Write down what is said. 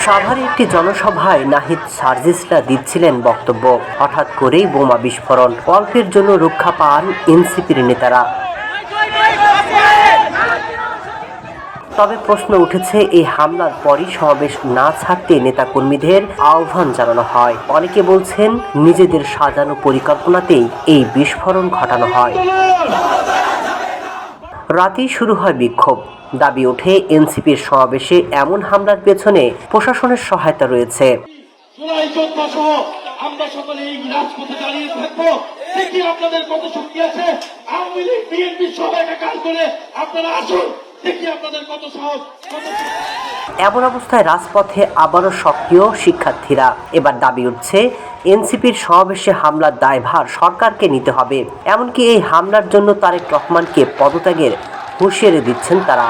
সাভারে একটি জনসভায় নাহিদ সার্জিসরা দিচ্ছিলেন বক্তব্য, হঠাৎ করেই বোমা বিস্ফোরণ। অল্পের জন্য রক্ষা পান এনসিপির নেতারা। তবে প্রশ্ন উঠেছে, এই হামলার পরই সমাবেশ না ছাড়তে নেতাকর্মীদের আহ্বান জানানো হয়। অনেকে বলছেন নিজেদের সাজানো পরিকল্পনাতেই এই বিস্ফোরণ ঘটানো হয়। রাতেই শুরু হয় বিক্ষোভ। দাবি ওঠে, এনসিপির সমাবেশে এমন হামলার পেছনে প্রশাসনের সহায়তা রয়েছে। আমরা সকলে এই রাজপথে দাঁড়িয়ে থাকবো, দেখি আপনাদের কত শক্তি আছে। আওয়ামী লীগ বিএনপি সবাই কাজ করে আপনারা আসুন, দেখি আপনাদের কত সাহস। এমন অবস্থায় রাজপথে আবারও সক্রিয় শিক্ষার্থীরা। এবার দাবি উঠছে, এনসিপির সমাবেশে হামলার দায়ভার সরকারকে নিতে হবে। এমনকি এই হামলার জন্য তারেক রহমানকে পদত্যাগের হুঁশিয়ারি দিচ্ছেন তারা।